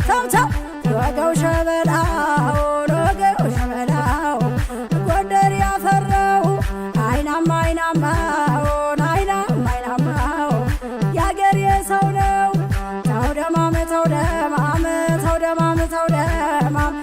ተምተም ወገው ሸበላው ወገው ሸበላው ጎንደር ያፈራው አይናማ አይናማው አይናማው ያገር የሰው ነው ተው ደማም ተው ደማም